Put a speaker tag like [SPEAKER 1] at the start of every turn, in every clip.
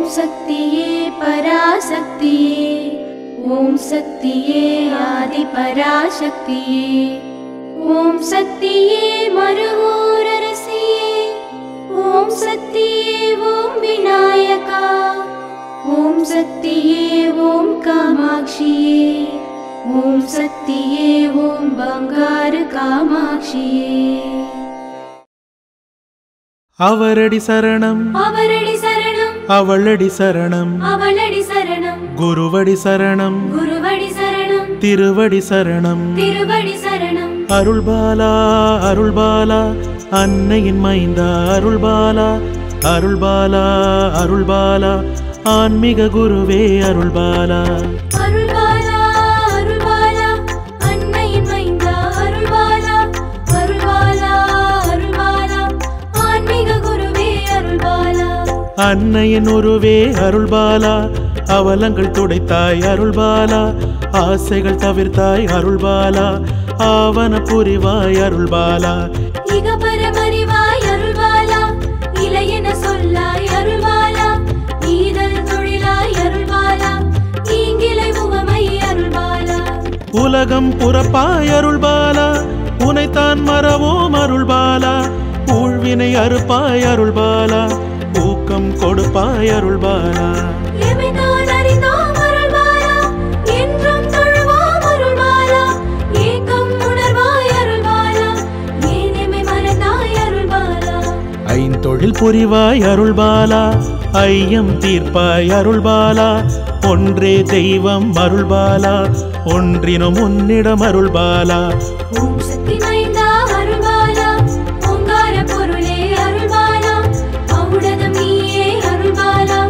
[SPEAKER 1] शक्तिये पराशक्तिये ओम शक्तिये आदि पराशक्तिये ओम शक्तिये मरुवोररसिये ओम शक्तिये ओम विनायका ओम शक्तिये ओम कामाक्षिये ओम शक्तिये ओम बंगार कामाक्षिये
[SPEAKER 2] அவரடி சரணம்
[SPEAKER 1] அவரடி சரணம்
[SPEAKER 2] அவளடி சரணம்
[SPEAKER 1] அவளடி சரணம்
[SPEAKER 2] குருவடி சரணம்
[SPEAKER 1] குருவடி சரணம்
[SPEAKER 2] திருவடி சரணம்
[SPEAKER 1] திருவடி சரணம்
[SPEAKER 2] அருள்பாலா அருள்பாலா அன்னையின் மைந்தா அருள்பாலா அருள்பாலா அருள்பாலா ஆன்மீக குருவே அருள்பாலா
[SPEAKER 1] அருள்பாலா அருள்பாலா அன்னையின் மைந்தா அருள்பாலா அருள்பாலா அருள்பாலா ஆன்மீக குருவே அருள்பாலா
[SPEAKER 2] அன்னையின் உருவே அருள்பாலா அவலங்கள் துடைத்தாய் அருள்பாலா ஆசைகள் தவிர்த்தாய் அருள்பாலா ஆவன புரிவாய் அருள்பாலா
[SPEAKER 1] இக பரமறிவாய் அருள்பாலா இளையன சொல்லாய் அருள்பாலா ஈதல் தொழிலாய் அருள்பாலா ஈங்கிலை உவமை அருள்பாலா
[SPEAKER 2] உலகம் புறப்பாய் அருள்பாலா உனைத்தான் மறவோம் அருள்பாலா ஊழ்வினை அறுப்பாய் அருள்பாலா ஊக்கம் கொடுப்பாய் அருள்பாலா
[SPEAKER 1] எமைதான் அறிந்தோம் அருள்பாலா என்றும் தொழுவோம் அருள்பாலா ஏக்கம் உணர்வாய் அருள்பாலா ஏனெமை மறந்தாய் அருள்பாலா
[SPEAKER 2] ஐந்தொழில் புரிவாய் அருள்பாலா ஐயம் தீர்ப்பாய் அருள்பாலா ஒன்றே தெய்வம் அருள்பாலா ஒன்றினும் உன்னிடம் அருள்பாலா
[SPEAKER 1] ஓம் சக்தி மைந்தா அருள்பாலா ஓங்கார பொருளே அருள்பாலா ஔடதம் நீயே அருள்பாலா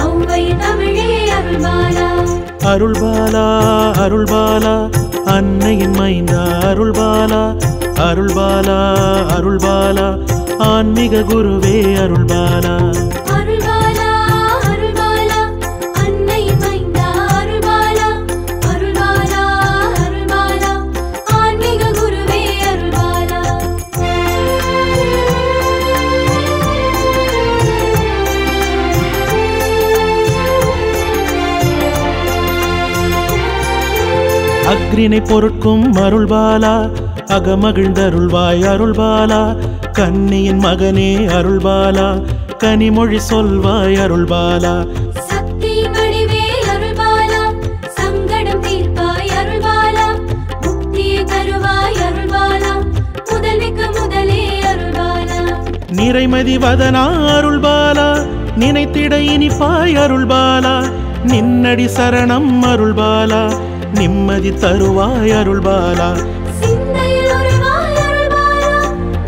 [SPEAKER 1] ஔவை தமிழே அருள்பாலா
[SPEAKER 2] அருள்பாலா அருள்பாலா அன்னையின் மைந்தா அருள்பாலா அருள்பாலா அருள்பாலா ஆன்மீக குருவே அருள்பாலா
[SPEAKER 1] அருள்பாலா அருள்பாலா அன்னையின் மைந்தா அருள்பாலா அருள்பாலா அருள்பாலா ஆன்மீக குருவே அருள்பாலா
[SPEAKER 2] அக்ரினை பொருட்கும் அருள்பாலா அகமகிழ்ந்தருள்வாய் அருள்பாலா கன்னியின் மகனே அருள்பாலா கனிமொழி சொல்வாய் அருள்பாலா
[SPEAKER 1] சக்தி வடிவே அருள்பாலா சங்கடம் தீர்ப்பாய் அருள்பாலா முக்தியை தருவாய் அருள்பாலா முதல்விக்கு முதலே அருள்பாலா
[SPEAKER 2] நிறைமதி வதனா அருள்பாலா நினைத்திட இனிப்பாய் அருள்பாலா நின்னடி சரணம் அருள்பாலா நிம்மதி தருவாய் அருள்பாலா
[SPEAKER 1] சிந்தையில் உருவாய் அருள்பாலா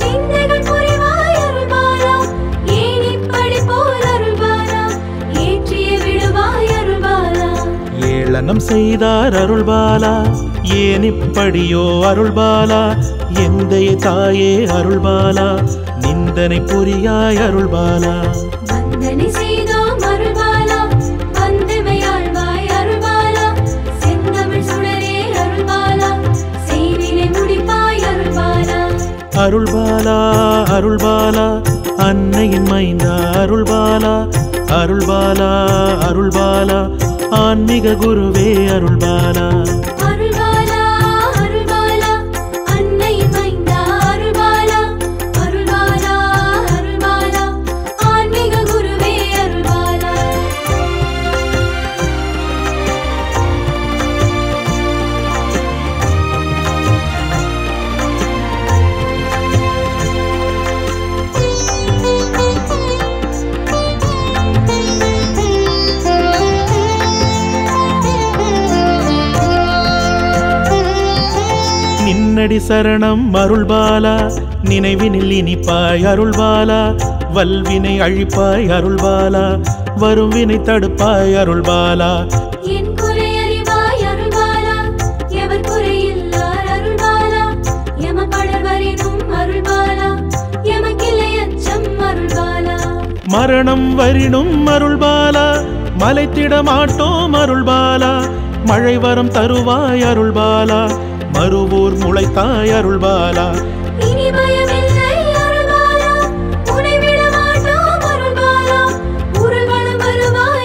[SPEAKER 1] நிந்தைகள் புரிவாய் அருள்பாலா ஏன் இப்படி போல் அருள்பாலா ஏற்றிய விடுவாய் அருள்பாலா
[SPEAKER 2] ஏளனம் செய்தார் அருள்பாலா ஏன் இப்படியோ அருள்பாலா எந்தை தாயே அருள்பாலா நிந்தனை புரியாய் அருள்பாலா
[SPEAKER 1] வந்தனை செய்தோம் அருள்பாலா வந்தமையாழ்வாய் அருள்பாலா செந்தமிழ் சுடரே அருள்பாலா செய்வினை முடிப்பாய் அருள்பாலா
[SPEAKER 2] அருள்பாலா அருள்பாலா அன்னையின் மைந்தா அருள்பாலா அருள்பாலா அருள்பாலா ஆன்மீக குருவே அருள்பாலா
[SPEAKER 1] அருள்பாலா அருள்பாலா அன்னையின் மைந்தா அருள்பாலா அருள்பாலா அருள்பாலா ஆன்மீக குருவே அருள்பாலா
[SPEAKER 2] நின்னடி சரணம் அருள்பாலா நினைவினில் இனிப்பாய் அருள்பாலா வல்வினை அழிப்பாய் அருள்பாலா வரும் வினை தடுப்பாய் அருள்பாலா
[SPEAKER 1] என் குறை அறிவாய் அருள்பாலா எவர் குறையில்லார் அருள்பாலா எம படர்வரினும் அருள்பாலா எமக்கில்லை அச்சம் அருள்பாலா
[SPEAKER 2] மரணம் வரினும் அருள்பாலா மலைத்திட மாட்டோம் அருள்பாலா மழை வரம் தருவாய் அருள்பாலா மறுவூர் முளைத்தாய் அருள்பாலா
[SPEAKER 1] இனி பயமில்லை அருள்பாலா உனை விட மாட்டோம் அருள்பாலா உருள்வளம் வருவாய்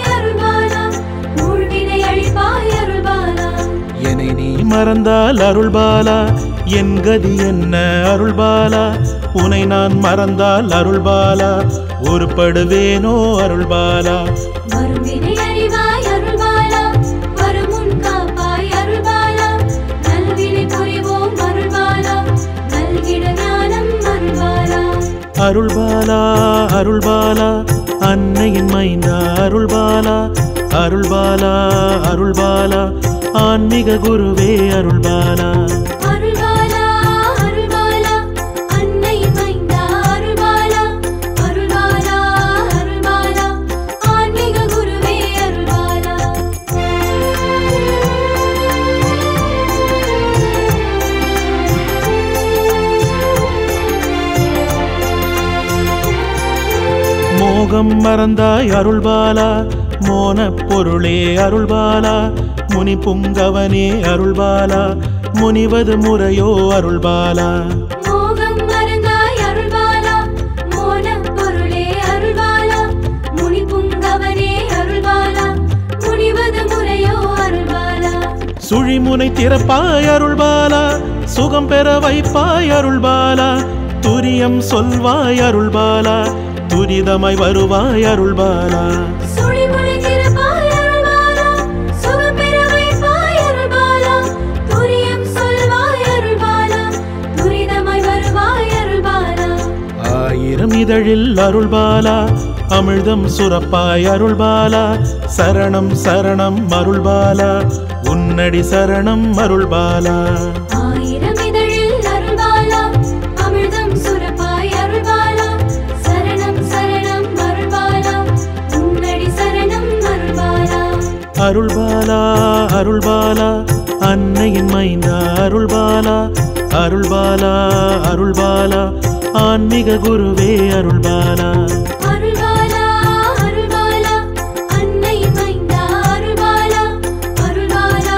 [SPEAKER 2] மறந்தால் அருள்பாலா என் கதி என்ன அருள்பாலா உனை நான் மறந்தால் அருள்பாலா ஒருபடுவேனோ அருள்பாலா
[SPEAKER 1] வரும் வினை அறிவாய் அருள்பாலா வருமுன் காப்பாய் அருள்பாலா நல்வினை புரிவோம் அருள்பாலா நல்கிட ஞானம் அருள்பாலா
[SPEAKER 2] அருள்பாலா அருள்பாலா அன்னையின் மைந்தா அருள்பாலா அருள்பாலா அருள்பாலா ஆன்மீக குருவே அருள்பாலா
[SPEAKER 1] அருள்பாலா அருள்பாலா அன்னையின் மைந்தா அருள்பாலா அருள்பாலா அருள்பாலா ஆன்மீக குருவே அருள்பாலா
[SPEAKER 2] மோகம் மறந்தாய் அருள்பாலா மோனப் பொருளே அருள்பாலா முனி புங்கவனே அருள்பாலா முனிவது முறையோ அருள்பாலா
[SPEAKER 1] மோகம் மறந்தாய் அருள்பாலா மோனப் பொருளே அருள்பாலா முனி புங்கவனே அருள்பாலா முனிவது முறையோ அருள்பாலா
[SPEAKER 2] சுழிமுனை திறப்பாய் அருள்பாலா சுகம் பெற வைப்பாய் அருள்பாலா துரியம் சொல்வாய் அருள்பாலா துரிதமாய் வருவாய் அருள்பாலா
[SPEAKER 1] சுழிமுனை திறப்பாய் அருள்பாலா சுகம் பெற வைப்பாய் அருள்பாலா துரியம் சொல்வாய் அருள்பாலா துரிதமாய் வருவாய் அருள்பாலா
[SPEAKER 2] ஆயிரம் இதழில் அருள்பாலா அமிழ்தம் சுரப்பாய் அருள்பாலா சரணம் சரணம் அருள்பாலா உன்னடி சரணம் அருள்பாலா
[SPEAKER 1] ஆயிரம் இதழில் அருள்பாலா அமிர்தம் சுரப்பாய் அருள்பாலா சரணம் சரணம் அருள்பாலா உன்னடி சரணம் அருள்பாலா
[SPEAKER 2] அருள்பாலா அருள்பாலா அன்னையின் மைந்தா அருள்பாலா அருள்பாலா அருள்பாலா ஆன்மீக குருவே அருள்பாலா
[SPEAKER 1] அருள்பாலா அருள்பாலா அன்னையின் மைந்தா அருள்பாலா அருள்பாலா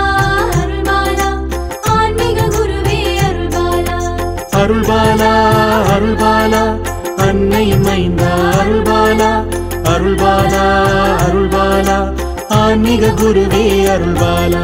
[SPEAKER 1] அருள்பாலா ஆன்மீக குருவே அருள்பாலா
[SPEAKER 2] அருள்பாலா அருள்பாலா அன்னையின் மைந்தா அருள்பாலா அருள்பாலா அருள்பாலா ஆன்மீக குருவே அருள்பாலா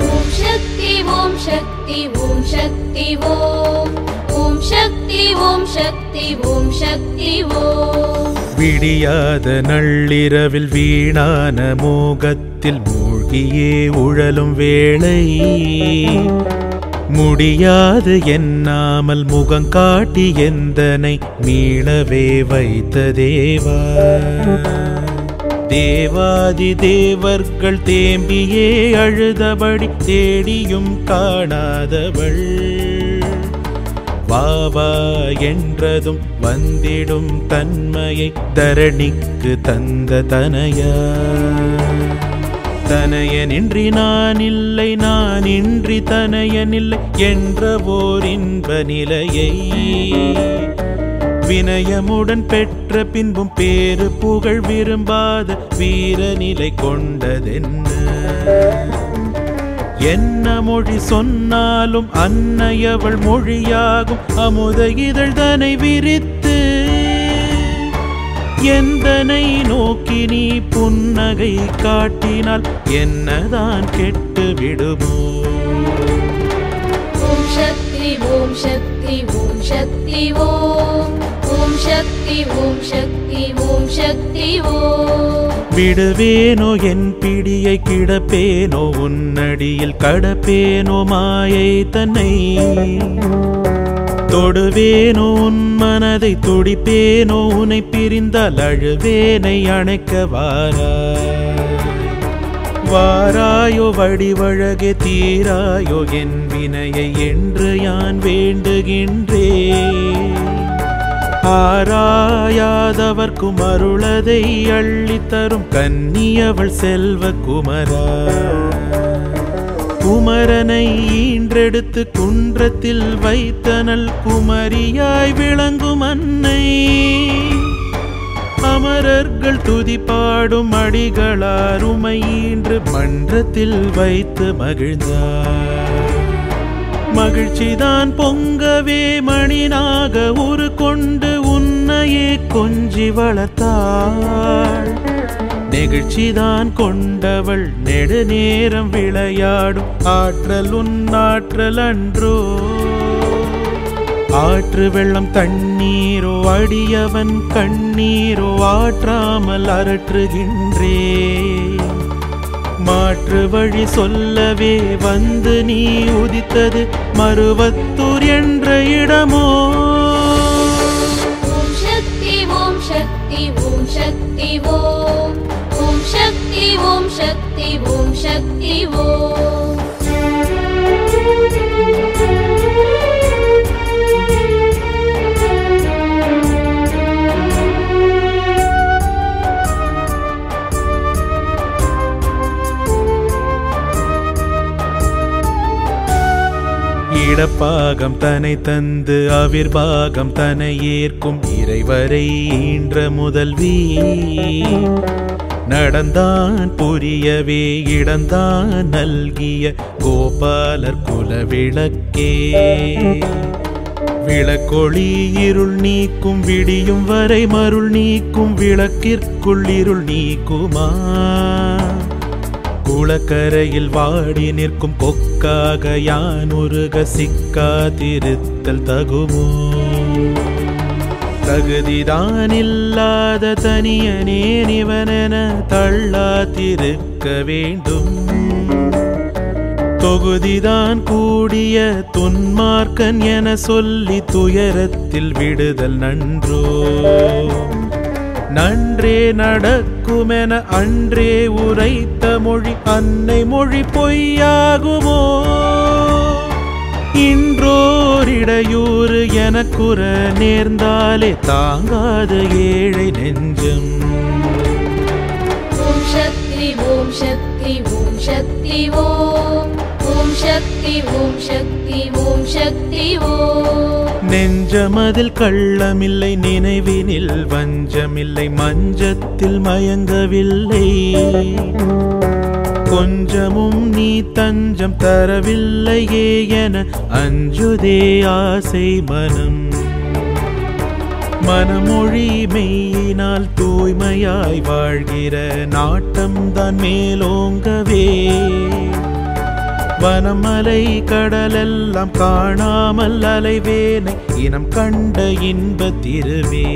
[SPEAKER 1] ஓம் சக்தி ஓம் சக்தி ஓம் சக்தி ஓம் ஓம் சக்தி ஓம் சக்தி ஓம் சக்தி ஓம்
[SPEAKER 2] விடியாத நள்ளிரவில் வீணான மோகத்தில் மூழ்கியே உழலும் வேளை முடியாது எண்ணாமல் முகம் காட்டி எந்தனை மீளவே வைத்த தேவா தேவாதி தேவர்கள் தேம்பியே அழுதபடி தேடியும் காணாதவள் வாவா என்றதும் வந்திடும் தன்மையை தரணிக்கு தந்த தனயா தனையனின்றி நான் இல்லை நான் இன்றி தனையனில்லை என்ற ஓர் இன்ப நிலையை வினயமுடன் பெற்ற பின்பும் பேரு புகழ் விரும்பாத வீரநிலை கொண்டதென்ன என்ன மொழி சொன்னாலும் அன்னையவள் மொழியாகும் அமுத இதழ் தனை விரித்து எந்தனை நோக்கி நீ புன்னகை காட்டினால் என்னதான் கெட்டு விடுமோ
[SPEAKER 1] ஓம் சக்தி ஓம் சக்தி ஓம் சக்தி ஓம் ஓம் சக்தி ஓம் சக்தி ஓம் சக்தி ஓம்
[SPEAKER 2] விடுவேனோ என் பிடியை கிடப்பேனோ உன்னடியில் கடப்பேனோ மாயை தன்னை தொடுவேனோ உன் மனதை துடிப்பேனோ உன்னை பிரிந்தால் அழுவேனை அணைக்க வாராயோ வடிவழகே தீராயோ என் வினையை என்று யான் வேண்டுகின்றேன் ஆராயாதவர்க்கும் அருளதை அள்ளித்தரும் கன்னியவள் செல்வ குமரா குமரனை ஈன்றெடுத்து குன்றத்தில் வைத்தனள் குமரியாய் விளங்கும் அன்னை அமரர்கள் துதி பாடும் அடிகளாருமை ஈன்று மன்றத்தில் வைத்து மகிழ்ந்தார் மகிழ்ச்சிதான் பொங்கவே மணினாக உரு கொண்டு உன்னையே கொஞ்சி வளர்த்தாள். நெகிழ்ச்சிதான் கொண்டவள் நெடுநேரம் விளையாடும் ஆற்றல் உன்னாற்றல் அன்றோ. ஆற்று வெள்ளம் தண்ணீரோ அடியவன் கண்ணீரோ ஆற்றாமல் அரற்றுகின்றே. மாற்று வழி சொல்லவே வந்து நீ உதித்தது மருவத்தூர் என்ற இடமோ.
[SPEAKER 1] ஓம் சக்தி ஓம் சக்தி ஓம் சக்தி ஓம். ஓம் சக்தி ஓம் சக்தி ஓம் சக்தி ஓம்.
[SPEAKER 2] இடப்பாகம் தனை தந்து அவிர்வாகம் தனை ஏற்கும் இறைவரை ஈன்ற முதல்வி. நடந்தான் புரியவே இடந்தான் நல்கிய கோபாலர் குலவிளக்கே. விளக்கொளி இருள் நீக்கும் விடியும் வரை மருள் நீக்கும் விளக்கிற்குள் இருள் நீக்குமா. குளக்கரையில் வாடி நிற்கும் கொக்காக யான் உருக சிக்காதிருத்தல் தகுமோ. தகுதிதான் இல்லாத தனியனே நிவனென தள்ளாதிருக்க வேண்டும். தொகுதிதான் கூடிய துன்மார்க்கன் என சொல்லி துயரத்தில் விடுதல் நன்றோ. நன்றே நடக்குமென அன்றே உரைத்த மொழி அன்னை மொழி பொய்யாகுமோ. இன்றோரிடையூறு எனக்குற நேர்ந்தாலே தாங்காத ஏழை நெஞ்சம்.
[SPEAKER 1] ஓம் சக்தி ஓம் சக்தி ஓம் சக்தி ஓம். ஓம் சக்தி ஓம் சக்தி ஓம் சக்தி ஓம்.
[SPEAKER 2] நெஞ்சமதில் கள்ளமில்லை நினைவினில் வஞ்சமில்லை மஞ்சத்தில் மயங்கவில்லை. கொஞ்சமும் நீ தஞ்சம் தரவில்லையே என அஞ்சுதே ஆசை மனம். மனமொழி மெய்யினால் தூய்மையாய் வாழ்கிற நாட்டம்தான் மேலோங்கவே. வனமலை கடலெல்லாம் காணாமல் அலைவேனை இனம் கண்ட இன்ப திருவே.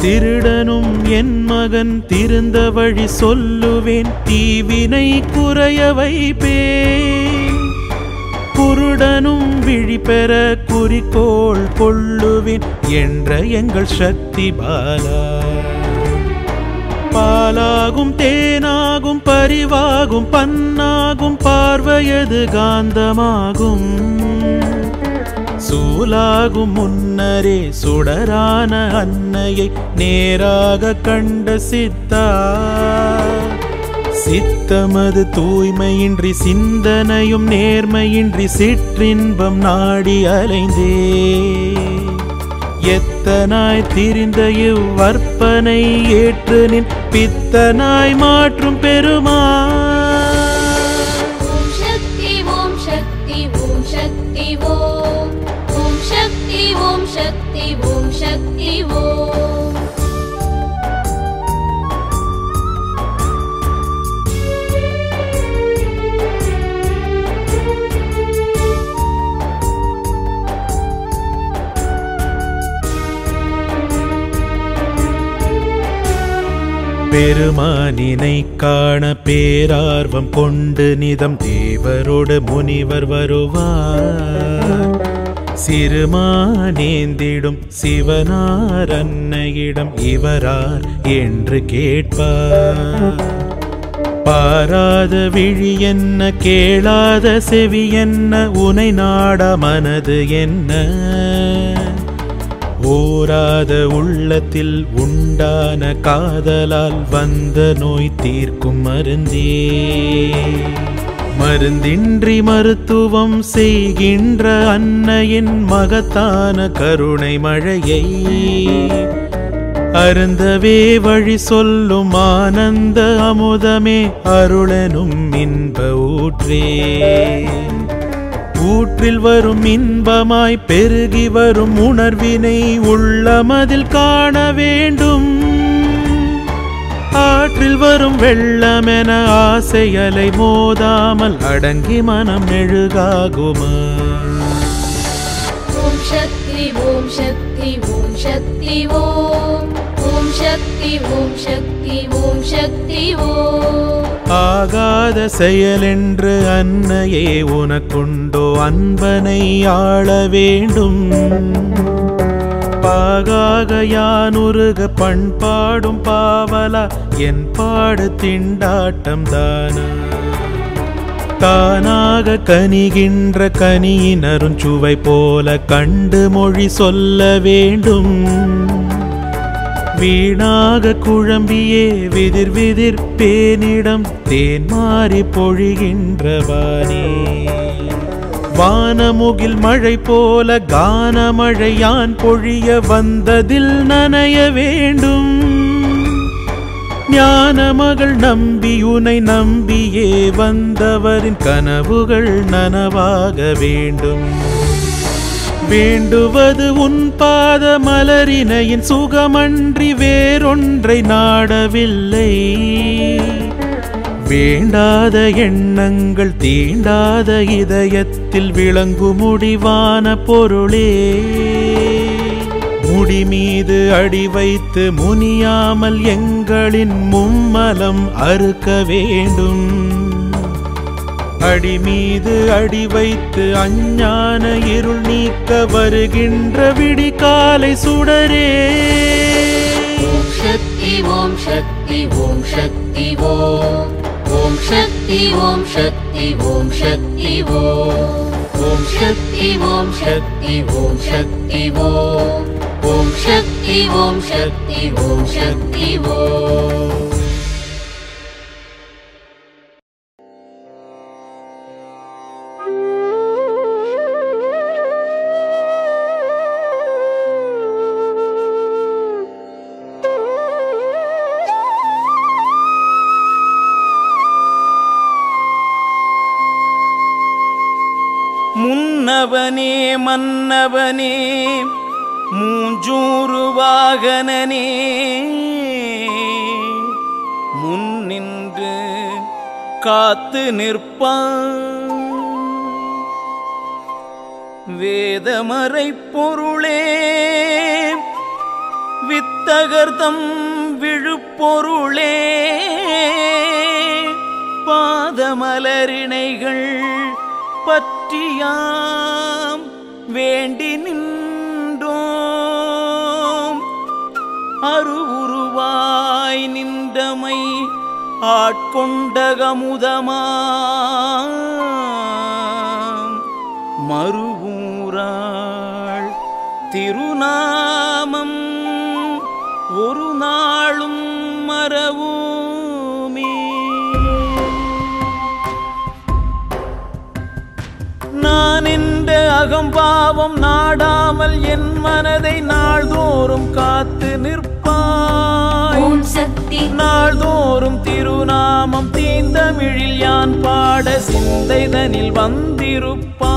[SPEAKER 2] திருடனும் என் மகன் திருந்த வழி சொல்லுவேன் தீவினை குறைய வைப்பேன். குருடனும் விழி பெற குறிக்கோள் கொள்ளுவேன் என்ற எங்கள் சக்தி பாலா. பாலாகும் தேனாகும் பரிவாகும் பன்னாகும் பார்வையது காந்தமாகும். சூலாகும் முன்னரே சுடரான அன்னையை நேராக கண்ட சித்தா. சித்தமது தூய்மையின்றி சிந்தனையும் நேர்மையின்றி சிற்றின்பம் நாடி அலைந்தே. எத்தனாய் திரிந்த இவ்வற்பனை ஏற்று நின் பித்தனாய் மாற்றும் பெருமா.
[SPEAKER 1] ஓம் சக்தி ஓம் சக்தி ஓம் சக்தி ஓம். ஓம் சக்தி ஓம் சக்தி ஓம் சக்தி ஓம்.
[SPEAKER 2] பெருமானினை காண பேரார்வம் கொண்டு நிதம் தேவரோடு முனிவர் வருவார். சிறுமானேந்திடும் சிவனார் அன்னையிடம் இவரார் என்று கேட்பார். பாராத விழி என்ன கேளாத செவி என்ன உனை நாட மனது என்ன. ஓராத உள்ளத்தில் உண்டான காதலால் வந்த நோய் தீர்க்கும் மருந்தே. மருந்தின்றி மருத்துவம் செய்கின்ற அன்னையின் மகத்தான கருணை மழையை அருந்தவே வழி சொல்லும் ஆனந்த அமுதமே அருளெனும் இன்ப ஊற்றே. ஊற்றில் வரும் இன்பமாய் பெருகி வரும் உணர்வினை உள்ளமதில் காண வேண்டும். ஆற்றில் வரும் வெள்ளமென ஆசை அலை மோதாமல் அடங்கி மனம் மெழுகாகுமா?
[SPEAKER 1] ஓம் சக்தி ஓம் சக்தி ஓம் சக்தி ஓம் ஓம் சக்தி ஓம் சக்தி ஓம் சக்தி ஓம்.
[SPEAKER 2] ஆகாத செயலென்று அன்னையே உனக்குண்டோ? அன்பனை ஆள வேண்டும். பாகாக யானுருக பண்பாடும் பாவலா என் பாடு திண்டாட்டம் தானா? தானாக கனிகின்ற கனியினரும் சுவை போல கண்டு மொழி சொல்ல வேண்டும். வீணாக குழம்பியே விதிர் விதிர் பேனிடம் தேன் மாறி பொழிகின்றவானே. வானமுகில் மழை போல கானமழை யான் பொழிய வந்ததில் நனைய வேண்டும். ஞான மகள் நம்பி உனை நம்பியே வந்தவரின் கனவுகள் நனவாக வேண்டும். வேண்டுவது உன் பாத மலரினையின் சுகமன்றி வேறொன்றை நாடவில்லை. வேண்டாத எண்ணங்கள் தீண்டாத இதயத்தில் விளங்கு முடிவான பொருளே. முடி மீது அடி வைத்து முனியாமல் எங்களின் மும்மலம் அறுக்க வேண்டும். அடி மீது அடி வைத்து அஞ்ஞான இருள் நீக்க வருகின்ற விடிகாலை சுடரே.
[SPEAKER 1] ஓம் சக்தி ஓம் சக்தி ஓம் சக்தி ஓம் ஓம் சக்தி ஓம் சக்தி ஓம் சக்தி ஓம் ஓம் சக்தி ஓம் சக்தி ஓம் சக்தி ஓம் ஓம் சக்தி ஓம் சக்தி ஓம் சக்தி ஓம்.
[SPEAKER 3] முன்னவனே மன்னவனே மூஞ்சூறு வாகனனே முன்னின்று காத்து நிற்பான். வேதமறை பொருளே வித்தகர்தம் விழுப்பொருளே பாதமலரிணைகள் பற்றியாம் வேண்டி நின்றோம். அருவுருவாய் நின்றமை ஆட்கொண்டகமுதமாம் மறுவூராள் திருநாமம் ஒரு நாளும் மறவோமே. நான் என்ற அகம்பாவம் நாடாமல் என் மனதை நாள்தோறும் காத்து நிற்பாய்.
[SPEAKER 1] ஓம் சக்தி
[SPEAKER 3] நாள்தோறும் திருநாமம் தீந்தமிழில் யான் பாட சிந்தைதனில் வந்திருப்பாய்.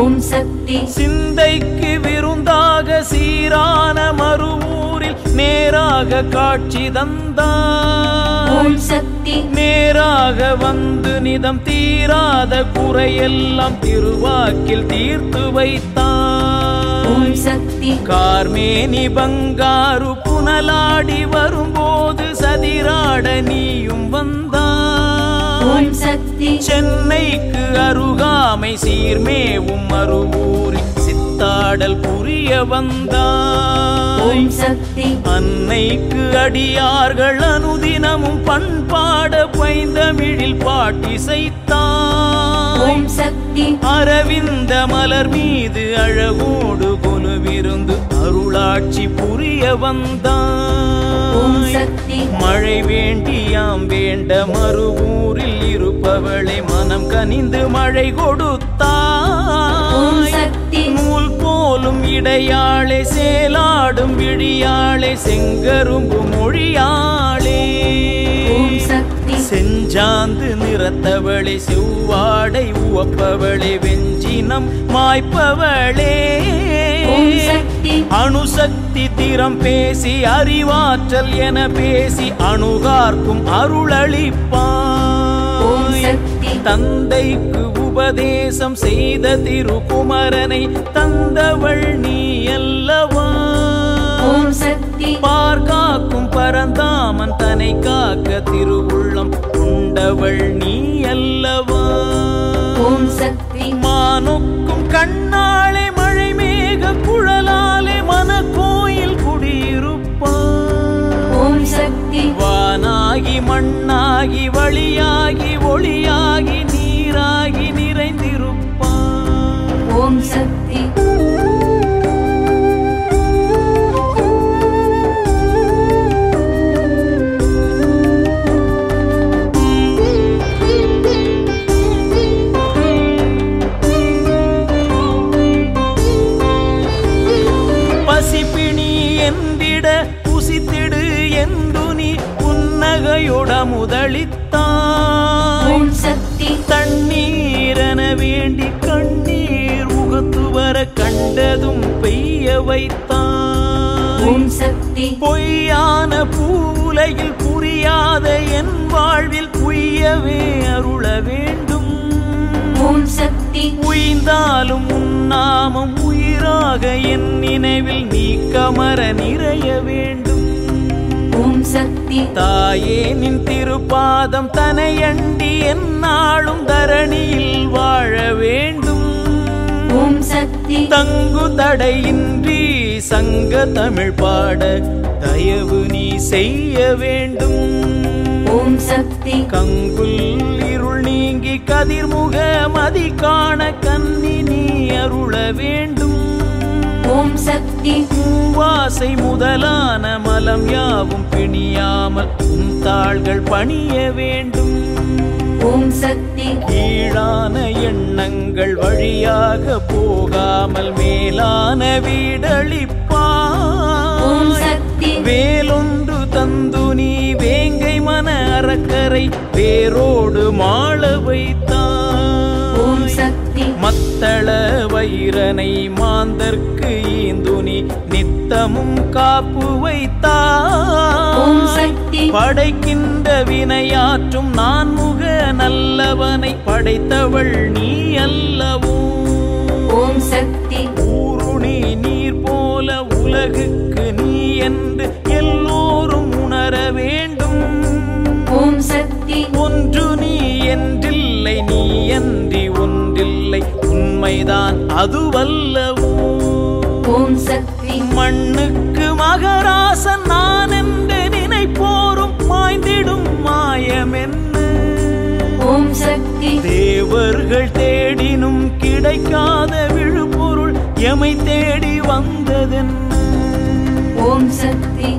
[SPEAKER 1] ஓம் சக்தி
[SPEAKER 3] சிந்தைக்கு விருந்தாக சீரான மறுவூரில் நேராக காட்சி தந்தாய்.
[SPEAKER 1] ஓம் சக்தி
[SPEAKER 3] நேராக வந்து நிதம் தீராத குறையெல்லாம் திருவாக்கில் தீர்த்து வைத்தாய்.
[SPEAKER 1] ஓம் சக்தி
[SPEAKER 3] கார்மேனி பங்காரு புனலாடி வரும்போது சதிராட நீயும் வந்தாய்.
[SPEAKER 1] ஓம் சக்தி
[SPEAKER 3] சென்னைக்கு அருகாமை சீர்மேவும் மறுவூரில் சித்தாடல் புரிய வந்தாய்.
[SPEAKER 1] ஓம் சக்தி
[SPEAKER 3] அன்னைக்கு அடியார்கள் அனுதினமும் பண்பாட பைந்தமிழில் பாட்டிசைத்தாய்.
[SPEAKER 1] ஓம் சக்தி
[SPEAKER 3] அரவிந்த மலர் மீது அழகோடு கொலுவிருந்து அருளாட்சி புரிய
[SPEAKER 1] ஓம்
[SPEAKER 3] வந்தாய்.
[SPEAKER 1] சக்தி
[SPEAKER 3] மழை வேண்டியாம் வேண்ட மறுவூரில் இருப்பவளை மனம் கனிந்து மழை
[SPEAKER 1] ஓம்
[SPEAKER 3] கொடுத்தாய்.
[SPEAKER 1] சக்தி
[SPEAKER 3] நூல் போலும் இடையாளே சேலாடும் விழியாளே செங்கரும்பு மொழியாளே.
[SPEAKER 1] ஓம் சக்தி
[SPEAKER 3] செஞ்சாந்து நிறத்தவளே செவ்வாடை உவப்பவளே வெஞ்சினம் மாய்ப்பவளே
[SPEAKER 1] ஓம் சக்தி
[SPEAKER 3] அணுசக்தி திறம் பேசி அறிவாற்றல் என பேசி அணுகார்க்கும் அருளளிப்பாய்
[SPEAKER 1] ஓம் சக்தி
[SPEAKER 3] தந்தைக்கு உபதேசம் செய்த திருக்குமரனை தந்தவள் நீ அல்லவா
[SPEAKER 1] ஓம் சக்தி
[SPEAKER 3] பார்காக்கும் பரந்தாமன் தன்னை காக்க திருவுள்ளம் கொண்டவள் நீ அல்லவா
[SPEAKER 1] ஓம் சக்தி
[SPEAKER 3] மானொக்கும் கண்ணாலே மழை மேக குழலாலே மன கோயில் குடியிருப்பாய்
[SPEAKER 1] ஓம் சக்தி
[SPEAKER 3] வானாகி மண்ணாகி வழியாகி ஒளியாகி நீராகி நிறைந்திருப்பாய்
[SPEAKER 1] ஓம் சக்தி
[SPEAKER 3] பசிப்பிணி என்றிட புசித்திடு என்றுனி புன்னகையோட முதலித்தாய்
[SPEAKER 1] ஓம் சக்தி
[SPEAKER 3] தண்ணீரென வேண்டி கண்ணீர் உகத்து வர கண்டதும் பெய்ய வைத்தாய்
[SPEAKER 1] ஓம் சக்தி
[SPEAKER 3] பொய்யான பூலையில் புரியாத என் வாழ்வில் புய்யவே அருள வேண்டும்
[SPEAKER 1] ஓம் சக்தி
[SPEAKER 3] உய்ந்தாலும் உன்னாமம் உயிராக என் நினைவில் நீ கமர நிறைய வேண்டும்
[SPEAKER 1] ஓம் சக்தி
[SPEAKER 3] தாயே நின் திருப்பாதம் தனையண்டி எந்நாளும் தரணியில் வாழ வேண்டும்
[SPEAKER 1] ஓம் சக்தி
[SPEAKER 3] தங்கு தடையின்றி சங்க தமிழ் பாட தயவு நீ செய்ய வேண்டும்
[SPEAKER 1] ஓம் சக்தி
[SPEAKER 3] கங்குல் இருள் நீங்கி கதிர்முக மதி காண கன்னி நீ அருள வேண்டும்
[SPEAKER 1] ஓம் சக்தி
[SPEAKER 3] பூவாசை முதலான மலம் யாவும் பிணியாமல் உன் தாள்கள் பணிய வேண்டும்
[SPEAKER 1] ஓம் சக்தி
[SPEAKER 3] கீழான எண்ணங்கள் வழியாக போகாமல் மேலான வீடளிப்பாய்
[SPEAKER 1] ஓம் சக்தி
[SPEAKER 3] வேலொன்று தந்து நீ வேங்கை மன அறக்கரை வேரோடு மாள
[SPEAKER 1] ஓம்
[SPEAKER 3] வைத்தாய்
[SPEAKER 1] சக்தி
[SPEAKER 3] மத்தள வைரனை மாந்தர்க்கு ஈந்துனி நித்தமும் காப்பு
[SPEAKER 1] ஓம்
[SPEAKER 3] வைத்தாய்
[SPEAKER 1] சக்தி
[SPEAKER 3] படைக்கின்ற வினையாற்றும் நான் முக நல்லவனை படைத்தவள் நீ அல்லவோ
[SPEAKER 1] ஓம் சக்தி
[SPEAKER 3] ஊருணி நீர் போல உலகுக்கு நீ என்று எல்லோரும் உணர வேண்டும்
[SPEAKER 1] ஓம் சக்தி
[SPEAKER 3] ஒன்று நீ என்றில்லை நீ அன்றி ஒன்றில்லை உண்மைதான் அதுவல்லவோ
[SPEAKER 1] ஓம் சக்தி
[SPEAKER 3] மண்ணுக்கு மகராசன் நான் என்று நினைப்போரும் மாய்ந்திடும் மாயமென்ன
[SPEAKER 1] ஓம் சக்தி
[SPEAKER 3] தேவர்கள் தேடினும் கிடைக்காத விழுப்பொருள் எமை தேடி வந்ததென்ன
[SPEAKER 1] ஓம் சக்தி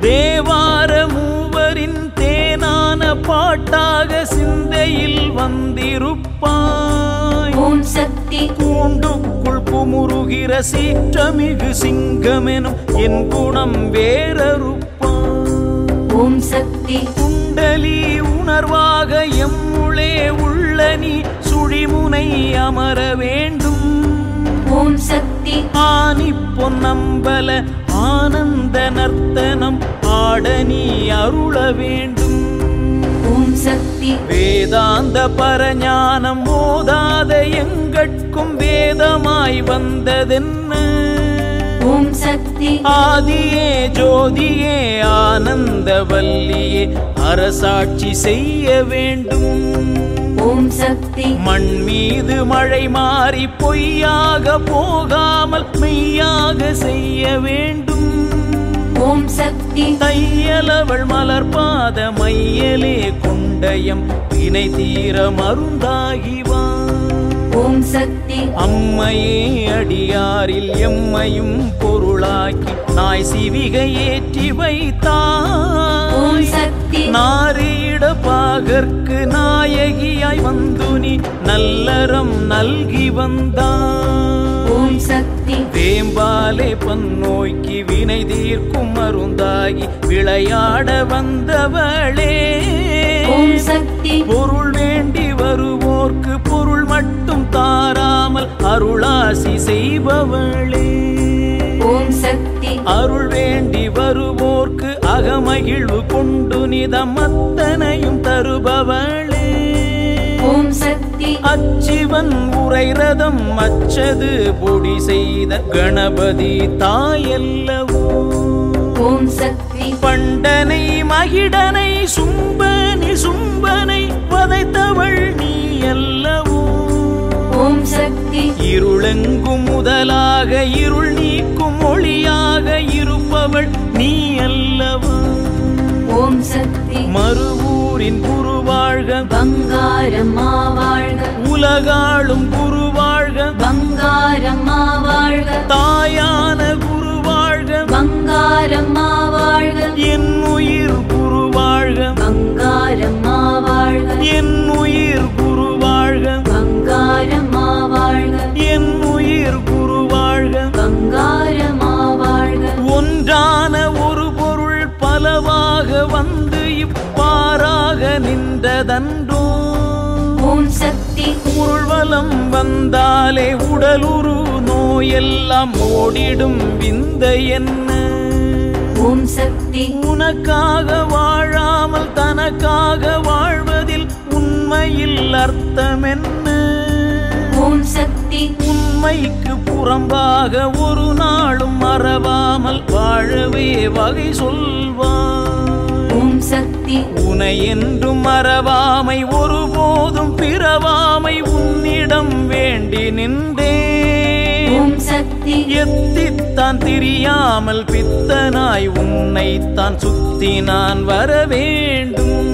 [SPEAKER 3] தேவார மூவரின் தேனான பாட்டாக சிந்தையில் வந்திருப்பாய்
[SPEAKER 1] ஓம் சக்தி
[SPEAKER 3] கூண்டுக்குள் புமுருகிற சீற்றமிகு சிங்கமெனும் என் குணம் வேறறுப்பாய்
[SPEAKER 1] ஓம் சக்தி
[SPEAKER 3] குண்டலி உணர்வாக எம்முளே உள்ள நீ சுழிமுனை அமர வேண்டும்
[SPEAKER 1] ஓம் சக்தி
[SPEAKER 3] ஆனி பொன்னம்பல ஆனந்த நர்த்தனம் ஆட நீ அருள வேண்டும்
[SPEAKER 1] ஓம் சக்தி
[SPEAKER 3] வேதாந்த பரஞானம் மோதாத எங்கட்கும் வேதமாய் வந்ததென்ன
[SPEAKER 1] ஓம் சக்தி
[SPEAKER 3] ஆதியே ஜோதியே ஆனந்த வல்லியே அரசாட்சி செய்ய வேண்டும்
[SPEAKER 1] ஓம் சக்தி
[SPEAKER 3] மண் மீது மழை மாறி பொய்யாக போகாமல் மெய்யாக செய்ய வேண்டும்
[SPEAKER 1] ஓம் சக்தி
[SPEAKER 3] தையலவள் மலர்பாத மையலே கொண்டயம் வினை தீர மருந்தாகி வா
[SPEAKER 1] ஓம் சக்தி
[SPEAKER 3] அம்மையே அடியாரில் எம்மையும் பொருளாக்கி நாய் சிவிகை ஏற்றி
[SPEAKER 1] ஓம்
[SPEAKER 3] வைத்தாய்.
[SPEAKER 1] சக்தி
[SPEAKER 3] நாரீட பாகற்கு நாயகியாய் வந்து நீ நல்லறம் நல்கி வந்தாய்.
[SPEAKER 1] ஓம் சக்தி
[SPEAKER 3] வேம்பாலே பன்னோய்க்கு வினை தீர்க்கும் மருந்தாகி விளையாட வந்தவளே.
[SPEAKER 1] ஓம் சக்தி
[SPEAKER 3] பொருள் வேண்டி வருவோர்க்கு பொருள் மட்டும் தாராமல் அருளாசி செய்பவளே.
[SPEAKER 1] ஓம் சக்தி
[SPEAKER 3] அருள் வேண்டி வருவோர்க்கு அகமகிழ்வு கொண்டு நிதம் அத்தனையும் தருபவளே.
[SPEAKER 1] ஓம் சக்தி
[SPEAKER 3] அச்சிவன் உரை ரதம் அச்சது பொடி செய்த கணபதி தாயல்லவோ.
[SPEAKER 1] ஓம் சக்தி
[SPEAKER 3] பண்டனை மகிடனை சும்பனை வதைத்தவள் நீ அல்லவோ.
[SPEAKER 1] ஓம் சக்தி
[SPEAKER 3] இருளெங்கும் முதலாக இருள் நீக்கும் ஒளியாக இருப்பவள் நீ அல்லவோ.
[SPEAKER 1] ஓம் சக்தி
[SPEAKER 3] மறுவூரின் குருவாழ்க
[SPEAKER 1] பங்காரம்மா வாழ்க
[SPEAKER 3] உலகாளும் குருவாழ்க
[SPEAKER 1] பங்காரம்மா வாழ்க
[SPEAKER 3] தாயான குருவாழ்க
[SPEAKER 1] பங்காரம்மா வாழ்க
[SPEAKER 3] என் உயிர் குருவாழ்க
[SPEAKER 1] பங்காரம்மா வாழ்க
[SPEAKER 3] என் உயிர் குருவாழ்க
[SPEAKER 1] பங்காரம்மா வாழ்க
[SPEAKER 3] என் உயிர் குருவாழ்க.
[SPEAKER 1] பங்காரம்மா வாழ்க
[SPEAKER 3] ஒன்றான ஒரு பொருள் பலவாக வந்து இப்பாராக நின்றதன்றோ.
[SPEAKER 1] ஓம் சக்தி
[SPEAKER 3] உள்வலம் வந்தாலே உடலுரு நோயெல்லாம் ஓடிடும் விந்த என்ன.
[SPEAKER 1] ஓம் சக்தி
[SPEAKER 3] உனக்காக வாழாமல் தனக்காக வாழ்வதில் உண்மையில் அர்த்தம் என்ன.
[SPEAKER 1] ஓம் சக்தி
[SPEAKER 3] உண்மைக்கு புறம்பாக ஒரு நாளும் மறவாமல் வாழவே வகை சொல்வார்.
[SPEAKER 1] ஓம் சக்தி
[SPEAKER 3] உனை என்றும் மறவாமை ஒருபோதும் பிறவாமை உன்னிடம் வேண்டி நின்றே.
[SPEAKER 1] ஓம் சக்தி
[SPEAKER 3] எத்தித்தான் தெரியாமல் பித்தனாய் உன்னைத்தான் சுத்தி நான் வர வேண்டும்.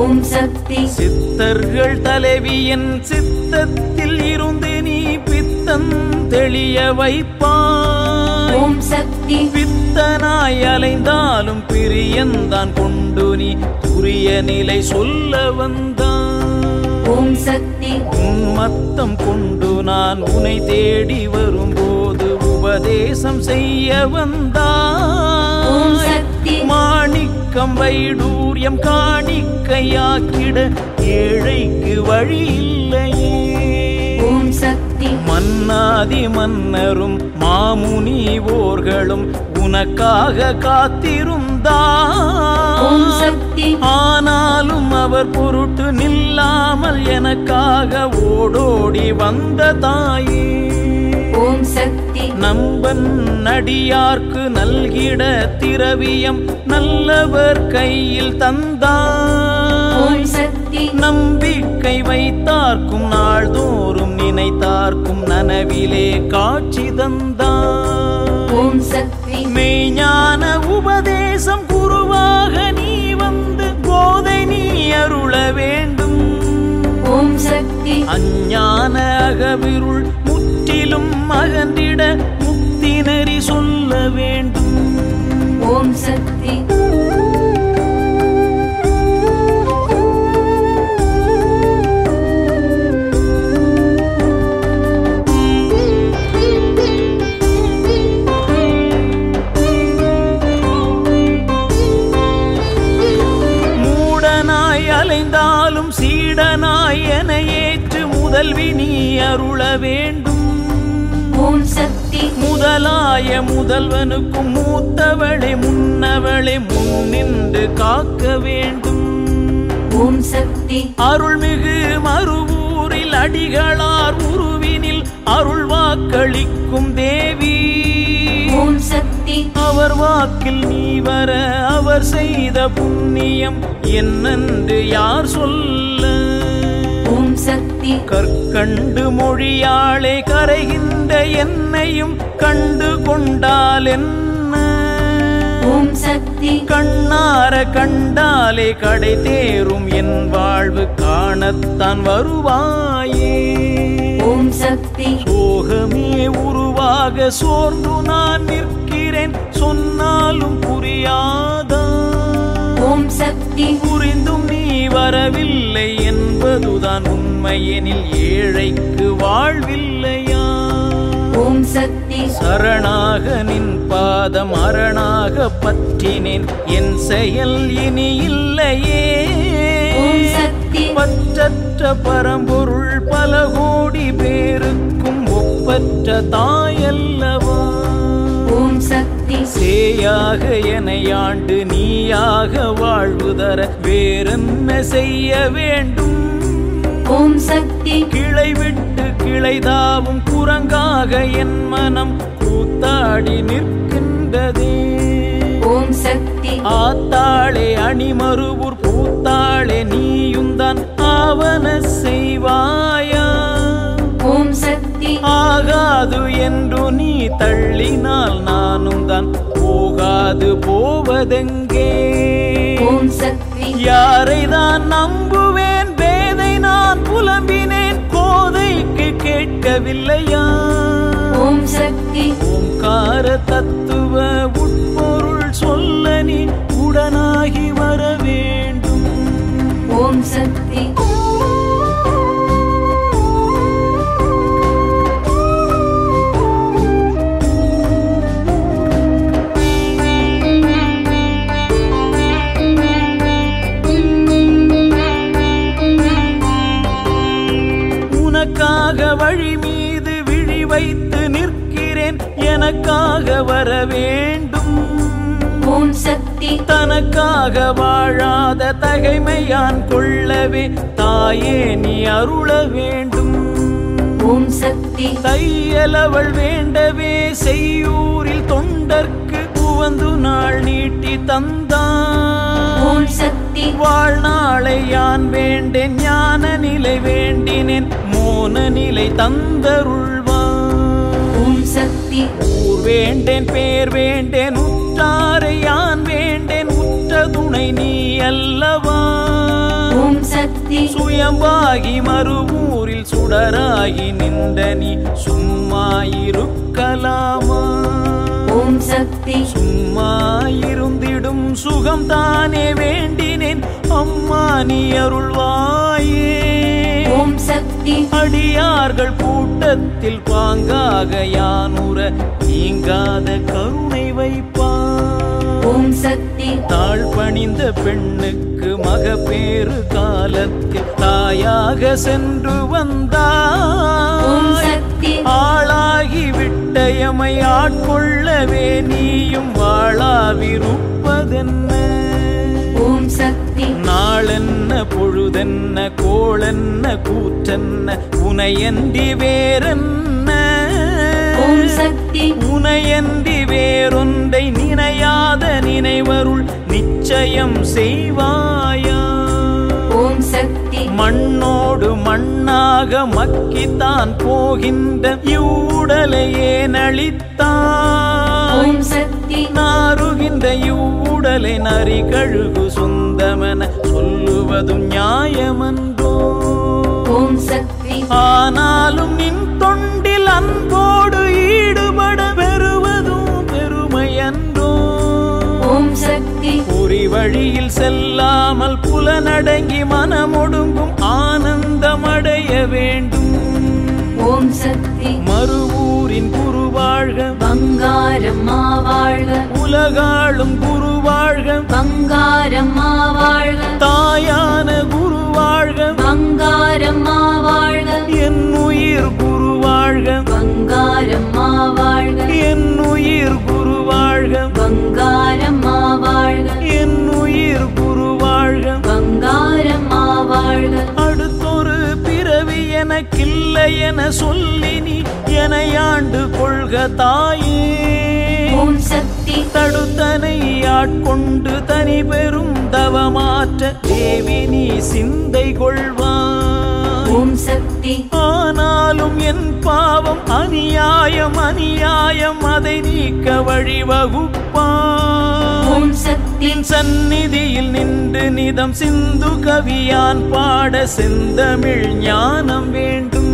[SPEAKER 1] ஓம் சக்தி
[SPEAKER 3] சித்தர்கள் தலைவியின் சித்தத்தில் இருந்து நீ பித்தன் தெளிய வைப்பாய்.
[SPEAKER 1] ஓம் சக்தி
[SPEAKER 3] பித்தனாய் அலைந்தாலும் பிரியந்தான் கொண்டு நீ துரிய நிலை சொல்ல வந்தான்.
[SPEAKER 1] ஓம் சக்தி
[SPEAKER 3] உன்மத்தம் கொண்டு நான் உனை தேடி வரும்போது உபதேசம் செய்ய
[SPEAKER 1] ஓம்
[SPEAKER 3] வந்தான்.
[SPEAKER 1] சக்தி
[SPEAKER 3] மாணிக்கம் வைடூரியம் காணிக்கையாக்கிட ஏழைக்கு வழி இல்லையே.
[SPEAKER 1] ஓம் சக்தி
[SPEAKER 3] மன்னாதி மன்னரும் மாமுனிவோர்களும் உனக்காக
[SPEAKER 1] ஓம்
[SPEAKER 3] காத்திருந்தார்.
[SPEAKER 1] சக்தி
[SPEAKER 3] ஆனாலும் அவர் பொருட்டு நில்லாமல் எனக்காக ஓடோடி வந்த தாயே.
[SPEAKER 1] ஓம் சக்தி
[SPEAKER 3] நம்பன் நடியார்க்கு நல்கிட திரவியம் நல்லவர் கையில்
[SPEAKER 1] ஓம்
[SPEAKER 3] தந்தாய்.
[SPEAKER 1] சக்தி
[SPEAKER 3] நம்பிக்கை வைத்தார்க்கும் நாள்தோறும் நினைத்தார்க்கும் நனவிலே காட்சி தந்தாய்.
[SPEAKER 1] ஓம் சக்தி
[SPEAKER 3] மெய்ஞான உபதேசம் குருவாக நீ வந்து போதை நீ அருள வேண்டும்.
[SPEAKER 1] ஓம் சக்தி
[SPEAKER 3] அஞ்ஞான அகவிருள் முற்றிலும் அகன்றிட முக்தி நெறி சொல்ல வேண்டும்.
[SPEAKER 1] ஓம் சக்தி
[SPEAKER 3] மூடனாய் அலைந்தாலும் சீடனாய் என ஏற்று முதல்வி நீ அருள வேண்டும்.
[SPEAKER 1] ஓம் சக்தி
[SPEAKER 3] முதலாய முதல்வனுக்கும் மூத்தவளை முன்னவளை முன்னின்று காக்க வேண்டும்.
[SPEAKER 1] ஓம் சக்தி
[SPEAKER 3] அருள்மிகு மறுவூரில் அடிகளார் உருவினில் அருள் வாக்களிக்கும் தேவி.
[SPEAKER 1] ஓம் சக்தி
[SPEAKER 3] அவர் வாக்கில் நீ வர அவர் செய்த புண்ணியம் என்னென்று யார் சொல்ல.
[SPEAKER 1] ஓம் சக்தி
[SPEAKER 3] கற்கண்டு மொழியாளே கரைகின்ற என்னையும் கண்டு கொண்டால் என்ன.
[SPEAKER 1] ஓம் சக்தி
[SPEAKER 3] கண்ணார கண்டாலே கடை தேரும் என் வாழ்வு காணத்தான் வருவாயே.
[SPEAKER 1] சக்தி
[SPEAKER 3] சோகமே உருவாக சோர்ந்து நான் நிற்கிறேன், சொன்னாலும் புரியாதா?
[SPEAKER 1] ஓம் சக்தி
[SPEAKER 3] புரிந்தும் நீ வரவில்லை என்பதுதான் உண்மையெனில் ஏழைக்கு வாழ்வில்லையா?
[SPEAKER 1] ஓம் சக்தி
[SPEAKER 3] சரணாக நின் பாதம் அரணாக பற்றினேன், என் செயல் இனி இல்லையே.
[SPEAKER 1] ஓம் சக்தி
[SPEAKER 3] பற்றற்ற பரம்பொருள் பல கோடி பேருக்கும் ஒப்பற்ற தாயல்லவா?
[SPEAKER 1] ஓம் சக்தி
[SPEAKER 3] சேயாக எனையாண்டு நீயாக வாழ்வு தர வேறென்ன செய்ய வேண்டும்?
[SPEAKER 1] ஓம் சக்தி
[SPEAKER 3] கிளை விட்டு கிளைதாவும் குரங்காக என் மனம் கூத்தாடி நிற்கின்றதே.
[SPEAKER 1] ஓம் சக்தி
[SPEAKER 3] ஆத்தாளே அணிமருவூர் பூத்தாளே நீயுந்தான் ஆவன செய்வாயா?
[SPEAKER 1] ஓம் சக்தி
[SPEAKER 3] ஆகாது என்று நீ தள்ளினால் நானும் தான் போகாது போவதெங்கே?
[SPEAKER 1] ஓம் சக்தி
[SPEAKER 3] யாரை தான் நம்புவேன்? வேதை நான் புலம்பினேன், கோதைக்கு கேட்கவில்லையா?
[SPEAKER 1] ஓம் சக்தி
[SPEAKER 3] ஓம்கார தத்துவ உட்பொருள் சொல்ல நீ உடனாகி வர வேண்டும்.
[SPEAKER 1] ஓம் சக்தி
[SPEAKER 3] உனக்காக வழி மீது விழி வைத்து நிற்கிறேன், எனக்காக வர வேண்டும்.
[SPEAKER 1] ஓம் சக்தி
[SPEAKER 3] தனக்காக வாழாத தகைமையான் கொள்ளவே தாயே நீ அருள வேண்டும்.
[SPEAKER 1] ஓம் சக்தி
[SPEAKER 3] தையலவள் வேண்டவே செய்யூரில் தொண்டர்க்கு உவந்து நாள் நீட்டி தந்தான்.
[SPEAKER 1] ஓம் சக்தி
[SPEAKER 3] வாழ்நாளை யான் வேண்டேன், ஞான நிலை வேண்டினேன், மோன நிலை தந்தருள்வான்.
[SPEAKER 1] ஓம் சக்தி
[SPEAKER 3] ஊர் வேண்டேன், பேர் வேண்டேன், உற்றாரை யான் வேண்டேன், உற்ற துணை நீ அல்லவா?
[SPEAKER 1] ஓம் சக்தி
[SPEAKER 3] சுயம்பாகி மறுவூரில் சுடராகி நின்ற நீ சும்மா இருக்கலாமா?
[SPEAKER 1] ஓம் சக்தி
[SPEAKER 3] சும்மா இருந்திடும் சுகம் தானே வேண்டினேன், அம்மா நீ அருள்வாயே.
[SPEAKER 1] ஓம் சக்தி
[SPEAKER 3] அடியார்கள் கூட்டத்தில் பாங்காக யானுர நீங்காத கருணை வைப்பான்.
[SPEAKER 1] ஓம் சக்தி
[SPEAKER 3] தாழ் பணிந்த பெண்ணுக்கு மகப்பேறு காலத்தில் தாயாக சென்று
[SPEAKER 1] ஓம்
[SPEAKER 3] வந்தாய்.
[SPEAKER 1] சக்தி
[SPEAKER 3] ஆளாகி விட்டயமை ஆட்கொள்ளவே நீயும் வாழாவிருப்பதென்ன?
[SPEAKER 1] ஓம் சக்தி
[SPEAKER 3] நாளென்ன பொழுதென்ன கோளென்ன கூற்றென்ன உனையன்றி வேறென்ன?
[SPEAKER 1] ஓம் சக்தி
[SPEAKER 3] உனையன்றி வேறொன்றை நினையாத நினைவருள் நிச்சயம் செய்வாயா?
[SPEAKER 1] ஓம் சக்தி
[SPEAKER 3] மண்ணோடு மண்ணாக மக்கித்தான் போகின்ற இவ்வுடலையே நளித்தான்.
[SPEAKER 1] ஓம் சக்தி
[SPEAKER 3] நாறுகின்ற இவ்வுடலை நரி கழுகு சொந்தமென சொல்லுவதும் நியாயமன்றோ?
[SPEAKER 1] ஓம் சக்தி
[SPEAKER 3] ஆனாலும் நின் தொண்டில் அன்போடு ஈடுபட பெறுவதும் பெருமையன்றோ?
[SPEAKER 1] ஓம் சக்தி
[SPEAKER 3] பொறி வழியில் செல்லாமல் புலனடங்கி மனமொடுங்கும் ஆனந்தமடைய வேண்டும்.
[SPEAKER 1] ஓம் சக்தி
[SPEAKER 3] மறுவூரின் குரு வாழ்க,
[SPEAKER 1] பங்காரம்மா வாழ்க,
[SPEAKER 3] உலகாளும் குரு வாழ்க,
[SPEAKER 1] பங்காரம்மா வாழ்க,
[SPEAKER 3] தாயான குரு வாழ்க,
[SPEAKER 1] பங்காரம்மா வாழ்க,
[SPEAKER 3] என் உயிர் குரு வாழ்க,
[SPEAKER 1] பங்காரம்மா வாழ்க,
[SPEAKER 3] என் உயிர் குரு வாழ்க,
[SPEAKER 1] பங்காரம்மா வாழ்க,
[SPEAKER 3] என் உயிர் குரு வாழ்க.
[SPEAKER 1] பங்காரம்மா வாழ்க.
[SPEAKER 3] அடுத்தொரு பிறவி எனக்கில்லை என சொல்லி நீ எனையாண்டு கொள்க தாயே.
[SPEAKER 1] ஓம் சக்தி
[SPEAKER 3] தடுத்தனை ஆட்கொண்டு தனி பெரும் தவமாற்ற தேவி நீ சிந்தை கொள்வாய்.
[SPEAKER 1] ஓம் சக்தி
[SPEAKER 3] ஆனாலும் என் பாவம் அநியாயம் அநியாயம், அதை நீக்க வழிவகுப்பான்.
[SPEAKER 1] ஓம் சக்தி
[SPEAKER 3] நின் சந்நிதியில் நின்று நிதம் சிந்து கவியான் பாட செந்தமிழ் ஞானம் வேண்டும்.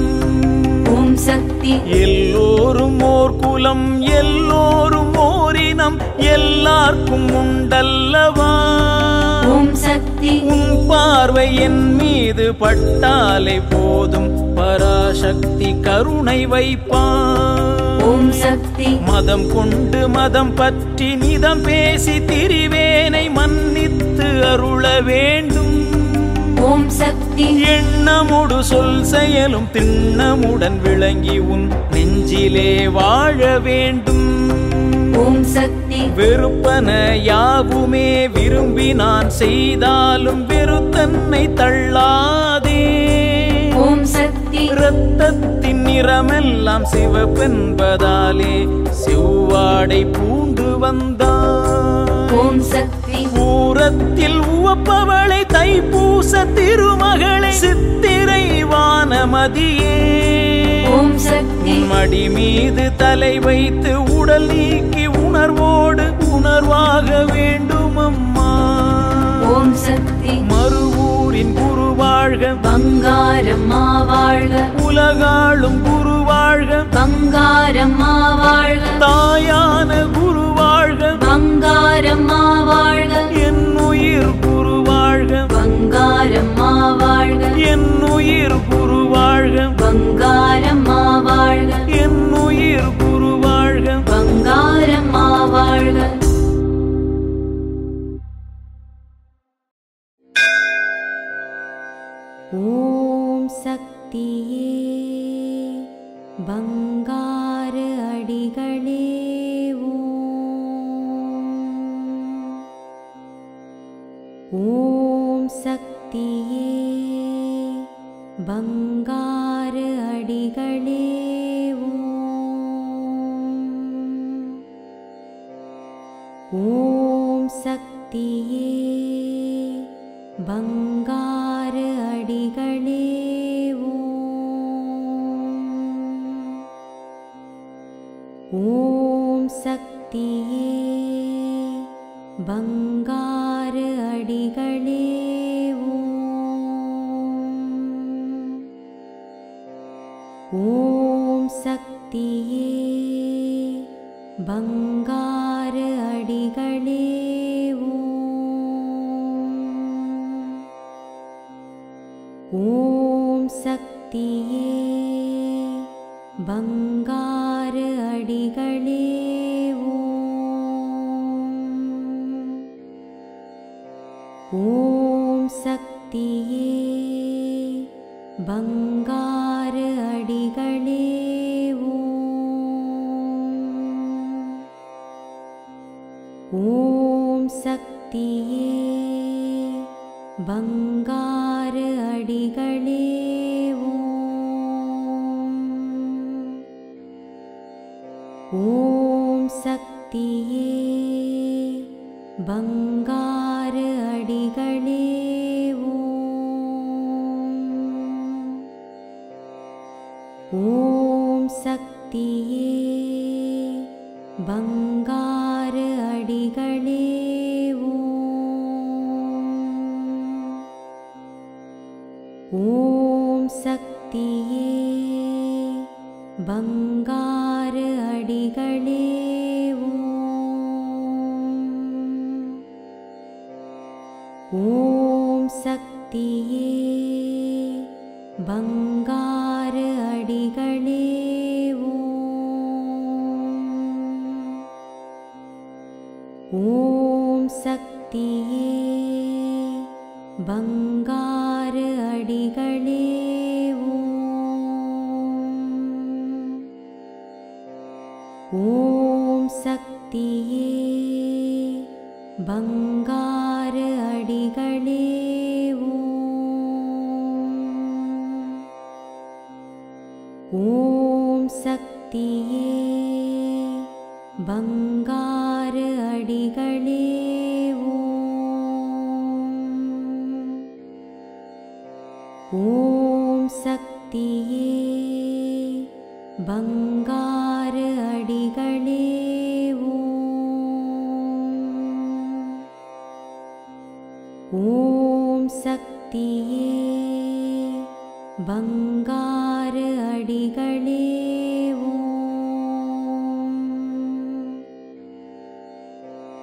[SPEAKER 1] ஓம் சக்தி
[SPEAKER 3] எல்லோரும் ஓர் குலம் எல்லோரும் ஓரினம் எல்லாருக்கும் உண்டல்லவா
[SPEAKER 1] ஓம் சக்தி
[SPEAKER 3] உன் பார்வை என் மீது பட்டாலே போதும் பராசக்தி கருணை வைப்பான்
[SPEAKER 1] ஓம் சக்தி
[SPEAKER 3] மதம் கொண்டு மதம் பற்றி நிதம் பேசி திரிவேனை மன்னித்து அருள வேண்டும்
[SPEAKER 1] ஓம் சக்தி
[SPEAKER 3] எண்ணமுடு சொல் செயலும் திண்ணமுடன் விளங்கி உன் நெஞ்சிலே வாழ வேண்டும்
[SPEAKER 1] ஓம் சக்தி
[SPEAKER 3] வெறுப்பன யாவுமே விரும்பி நான் செய்தாலும் வெறுத்தன்னை தள்ளாதே
[SPEAKER 1] ஓம் சக்தி
[SPEAKER 3] இரத்தத்தின் நிறமெல்லாம் சிவப்பென்பதாலே செவ்வாடை பூண்டு வந்தான்
[SPEAKER 1] ஓம் சக்தி
[SPEAKER 3] பூரத்தில் உவப்பவளை தைப்பூச திருமகளை சித்திரை வானமதியே
[SPEAKER 1] ஓம் சக்தி
[SPEAKER 3] மடி மீது தலை வைத்து உடல் நீக்கி உணர்வோடு உணர்வாக வேண்டும் அம்மா
[SPEAKER 1] ஓம் சக்தி
[SPEAKER 3] மறுவூரின் குரு வாழ்க
[SPEAKER 1] பங்காரம்மா வாழ்க
[SPEAKER 3] உலகாளும் குரு வாழ்க
[SPEAKER 1] பங்காரம்மா வாழ்க
[SPEAKER 3] தாயான குரு வாழ்க
[SPEAKER 1] பங்காரம்மா வாழ்க
[SPEAKER 3] என்னுயிர் குரு வாழ்க
[SPEAKER 1] பங்காரம்மா வாழ்க
[SPEAKER 3] என்னுயிர் குரு வாழ்க
[SPEAKER 1] பங்காரம்மா வாழ்க
[SPEAKER 3] என்னுயிர் குரு வாழ்க
[SPEAKER 1] பங்காரம்மா வாழ்க
[SPEAKER 4] ஓம் சக்தியே பங்கார அடிகளே ஓம் சக்தியே பங்கார அடிகளே ஓம் சக்தியே பங்கார அடிகளே ஓம் சக்தியே பங்கார அடிகளே ஓம் சக்தியே பங்கார அடிகளே ஓம் சக்தியே பங்கார அடிகளே ஓம் சக்தியே பங்கார அடிகளே ஓம் சக்தியே பங்கார அடிகளே ஓம் சக்தியே பங்கார அடிகளே ஓம் சக்தியே பங்கார அடிகளே ஓம் சக்தியே பங்கார அடிகளே ஓம் சக்தியே பங்கார அடிகளே ஓம் சக்தியே பங்கார அடிகளே ஓம் சக்தியே பங்கார அடிகளே ஓம் சக்தியே பங்கார அடிகளே ஓம் சக்தியே பங்கார அடிகளே ஓம் சக்தியே பங்கார அடிகளே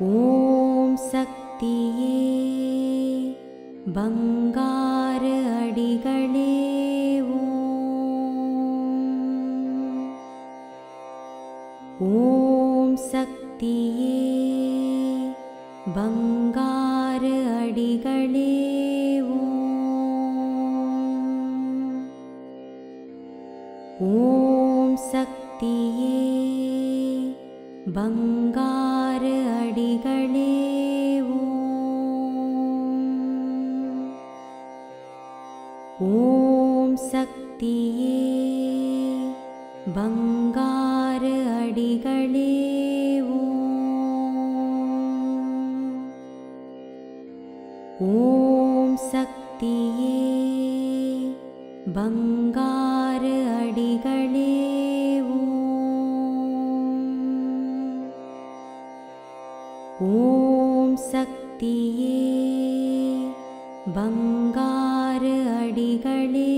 [SPEAKER 4] ஓம் சக்தியே பங்கார அடிகளே ஓம் சக்தியே பங்கார அடிகளே ஓம் சக்தியே பங்கார அடிகளே ஓம் சக்தியே பங்கார அடிகளே ஓம் சக்தியே பங்கார அடிகளே ஓம் சக்தியே பங்கார அடிகளே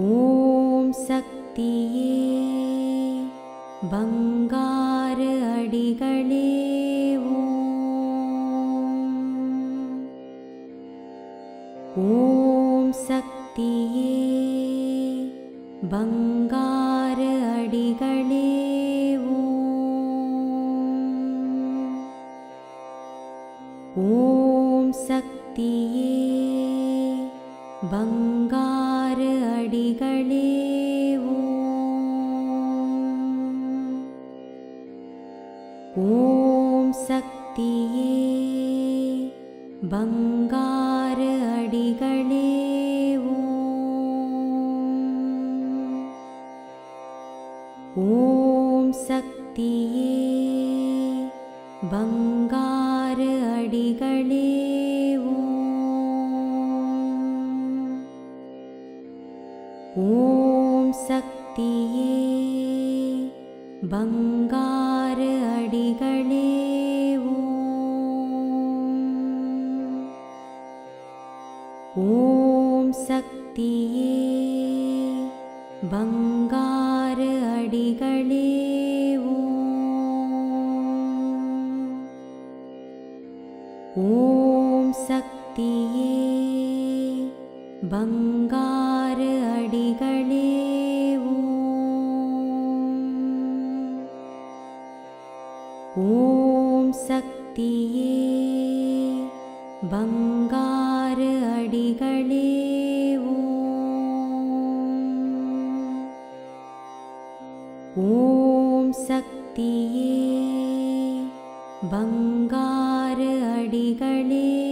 [SPEAKER 4] ஓம் சக்தியே பங்கார அடிகளே ஓம் சக்தியே பங்கார அடிகளே ஓம் சக்தியே பங்கார அடிகளே ஓம் சக்தியே பங்கார அடிகளே ஓம் சக்தியே பங்கார அடிகளே ஓம் சக்தியே பங்கார அடிகளே ஓம் சக்தியே பங்கார அடிகளே ஓம் சக்தியே பங்கார அடிகளே ஓம் சக்தியே பங்கார அடிகளே ஓம் சக்தியே பங்கார அடிகளே